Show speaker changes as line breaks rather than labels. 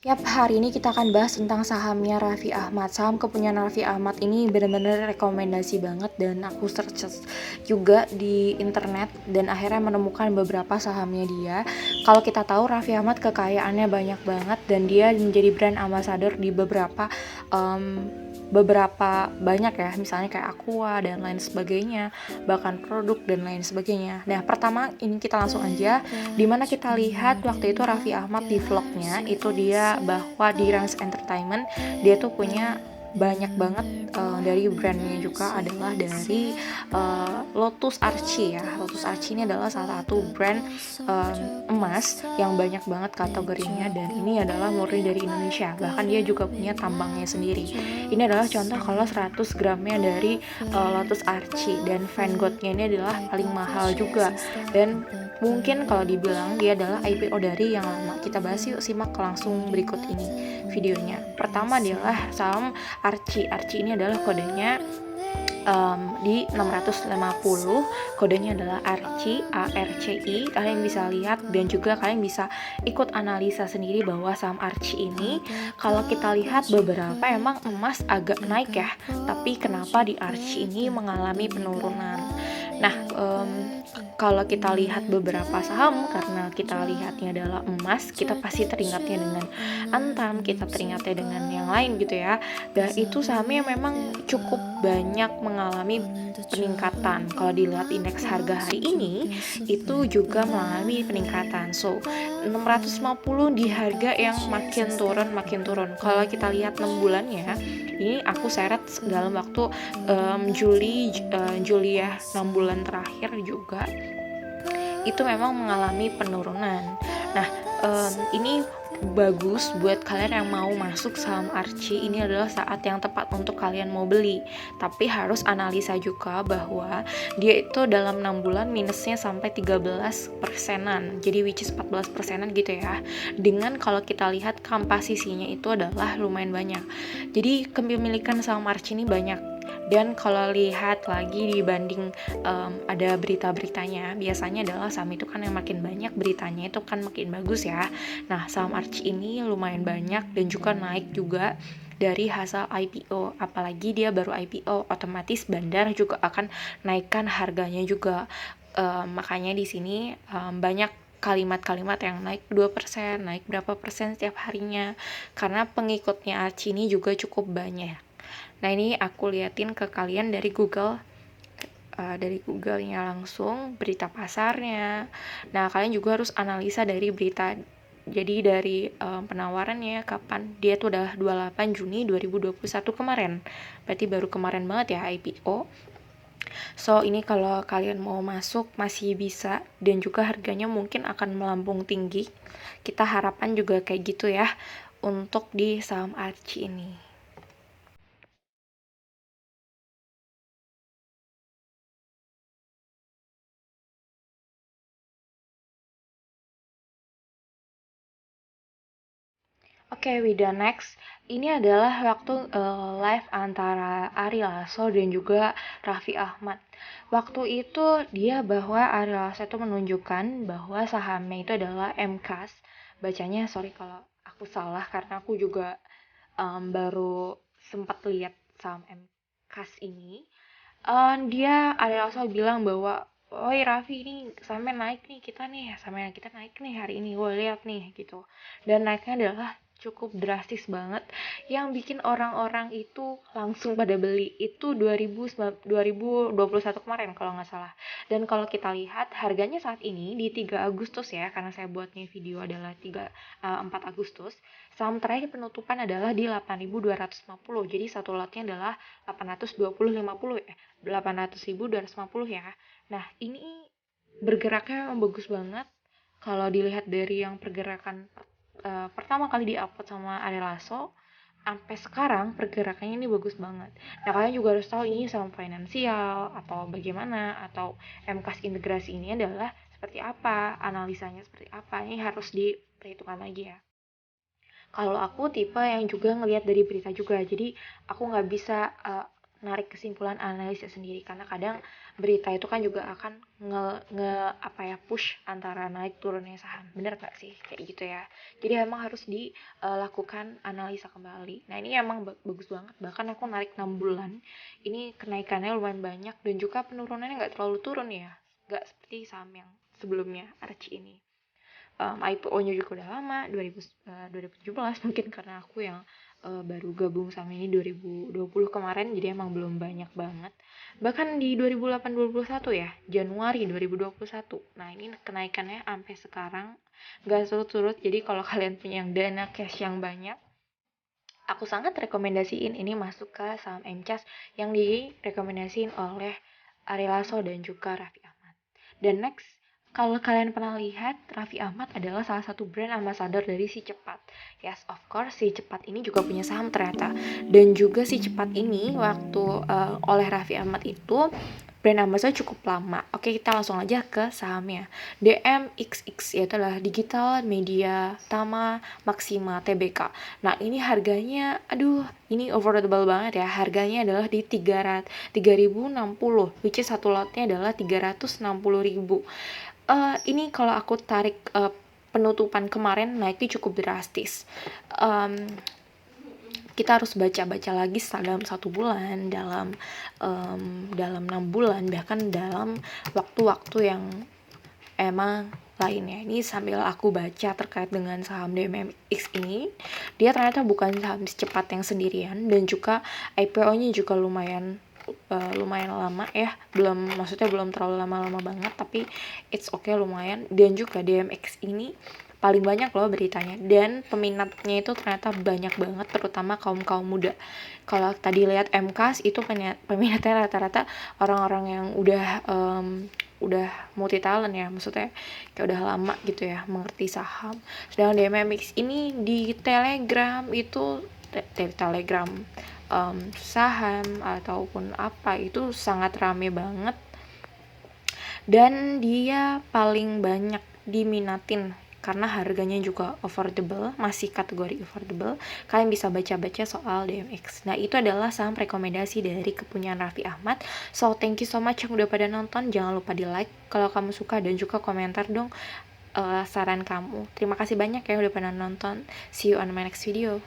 Yap, hari ini kita akan bahas tentang sahamnya Raffi Ahmad. Saham kepunyaan Raffi Ahmad ini benar-benar rekomendasi banget dan aku search juga di internet dan akhirnya menemukan beberapa sahamnya dia. Kalau kita tahu Raffi Ahmad kekayaannya banyak banget dan dia menjadi brand ambassador di beberapa banyak ya, misalnya kayak Aqua dan lain sebagainya, bahkan produk dan lain sebagainya. Nah, pertama ini kita langsung aja, dimana kita lihat waktu itu Raffi Ahmad di vlognya itu dia bahwa di Rans Entertainment dia tuh punya banyak banget dari brandnya juga adalah dari Lotus Archie ya. Lotus Archie ini adalah salah satu brand emas yang banyak banget kategorinya dan ini adalah murni dari Indonesia, bahkan dia juga punya tambangnya sendiri. Ini adalah contoh kalau 100 gramnya dari Lotus Archie dan Van Gogh-nya ini adalah paling mahal juga dan mungkin kalau dibilang dia adalah IPO dari yang lama. Kita bahas yuk, simak langsung berikut ini videonya. Pertama adalah saham Archie. Archie ini adalah kodenya di 650, kodenya adalah ARCI, ARCI. Kalian bisa lihat dan juga kalian bisa ikut analisa sendiri bahwa saham ARCI ini kalau kita lihat beberapa emang emas agak naik ya, tapi kenapa di ARCI ini mengalami penurunan. Nah, kalau kita lihat beberapa saham, karena kita lihatnya adalah emas, kita pasti teringatnya dengan Antam, kita teringatnya dengan yang lain gitu ya. Dan itu sahamnya memang cukup banyak mengalami peningkatan. Kalau dilihat indeks harga hari ini, itu juga mengalami peningkatan. So, 650 di harga yang makin turun. Kalau kita lihat 6 bulannya, ini aku seret dalam waktu Juli ya, 6 bulan terakhir juga itu memang mengalami penurunan. Nah, ini bagus buat kalian yang mau masuk saham Archie. Ini adalah saat yang tepat untuk kalian mau beli, tapi harus analisa juga bahwa dia itu dalam 6 bulan minusnya sampai 13%-an, jadi which is 14%-an gitu ya, dengan kalau kita lihat komposisinya itu adalah lumayan banyak. Jadi kepemilikan saham Archie ini banyak. Dan kalau lihat lagi dibanding ada berita-beritanya, biasanya adalah saham itu kan yang makin banyak beritanya itu kan makin bagus ya. Nah, saham Archie ini lumayan banyak dan juga naik juga dari hasil IPO, apalagi dia baru IPO, otomatis bandar juga akan naikkan harganya juga. Makanya di sini banyak kalimat-kalimat yang naik 2%, naik berapa persen setiap harinya, karena pengikutnya Archie ini juga cukup banyak. Nah, ini aku liatin ke kalian dari Google, dari Google-nya langsung berita pasarnya. Nah, kalian juga harus analisa dari berita. Jadi dari penawarannya kapan. Dia tuh udah 28 Juni 2021 kemarin. Berarti baru kemarin banget ya IPO. So, ini kalau kalian mau masuk masih bisa dan juga harganya mungkin akan melambung tinggi. Kita harapan juga kayak gitu ya untuk di saham Archie ini. Oke, Wida, next. Ini adalah waktu live antara Ari Lasso dan juga Raffi Ahmad. Waktu itu dia bahwa Ari Lasso itu menunjukkan bahwa sahamnya itu adalah MKAS. Bacanya sorry kalau aku salah karena aku juga baru sempat lihat saham MKAS ini. Dia Ari Lasso bilang bahwa Oi Raffi, ini sampai naik nih kita nih, sampai kita naik nih hari ini, gue lihat nih gitu. Dan naiknya adalah cukup drastis banget yang bikin orang-orang itu langsung pada beli itu 2021 kemarin kalau nggak salah. Dan kalau kita lihat harganya saat ini di 3 Agustus ya, karena saya buatnya video adalah 4 Agustus, saham terakhir penutupan adalah di 8.250. Jadi satu lotnya adalah 820.50 ya, 800.250 ya. Nah, ini bergeraknya memang bagus banget. Kalau dilihat dari yang pergerakan pertama kali di-upload sama Ari Lasso, sampai sekarang pergerakannya ini bagus banget. Nah, kalian juga harus tahu ini saham finansial atau bagaimana, atau MKAS integrasi ini adalah seperti apa, analisanya seperti apa, ini harus diperhitungkan lagi ya. Kalau aku tipe yang juga ngelihat dari berita juga, jadi aku nggak bisa narik kesimpulan analisis sendiri, karena kadang berita itu kan juga akan push antara naik turunnya saham, bener nggak sih kayak gitu ya. Jadi emang harus dilakukan analisa kembali. Nah ini emang bagus banget, bahkan aku narik 6 bulan ini kenaikannya lumayan banyak, dan juga penurunannya nggak terlalu turun ya, nggak seperti saham yang sebelumnya Archie ini. IPO-nya juga udah lama, 2017 mungkin, karena aku yang baru gabung sama ini 2020 kemarin, jadi emang belum banyak banget. Bahkan di 2021 ya, Januari 2021. Nah ini kenaikannya sampai sekarang gak surut-surut. Jadi kalau kalian punya yang dana cash yang banyak, aku sangat rekomendasiin ini masuk ke saham MCAS yang direkomendasiin oleh Ari Lasso dan juga Raffi Ahmad. Dan next, kalau kalian pernah lihat, Raffi Ahmad adalah salah satu brand ambassador dari Si Cepat. Yes, of course, Si Cepat ini juga punya saham ternyata. Dan juga Si Cepat ini waktu oleh Raffi Ahmad itu brand ambassador cukup lama. Oke, kita langsung aja ke sahamnya. DMXX, yaitu adalah Digital Media Tama Maxima Tbk. Nah, ini harganya, aduh, ini affordable banget ya. Harganya adalah di 3.060, which is satu lotnya adalah 360.000. Ini kalau aku tarik penutupan kemarin naiknya cukup drastis. Kita harus baca-baca lagi dalam 1 bulan, dalam 6 bulan, bahkan dalam waktu-waktu yang emang lainnya. Ini sambil aku baca terkait dengan saham DMX ini, dia ternyata bukan saham cepat yang sendirian, dan juga IPO-nya juga lumayan lama ya, maksudnya belum terlalu lama-lama banget, tapi it's okay, lumayan. Dan juga DMX ini paling banyak loh beritanya, dan peminatnya itu ternyata banyak banget, terutama kaum muda. Kalau tadi lihat MKAS itu peminatnya rata-rata orang-orang yang udah multi talent ya, maksudnya kayak udah lama gitu ya mengerti saham. Sedangkan DMX ini di Telegram itu Telegram saham ataupun apa itu sangat rame banget, dan dia paling banyak diminatin karena harganya juga affordable, masih kategori affordable. Kalian bisa baca-baca soal DMX. Nah itu adalah saham rekomendasi dari kepunyaan Raffi Ahmad. So thank you so much yang udah pada nonton. Jangan lupa di like kalau kamu suka, dan juga komentar dong saran kamu. Terima kasih banyak ya udah pada nonton. See you on my next video.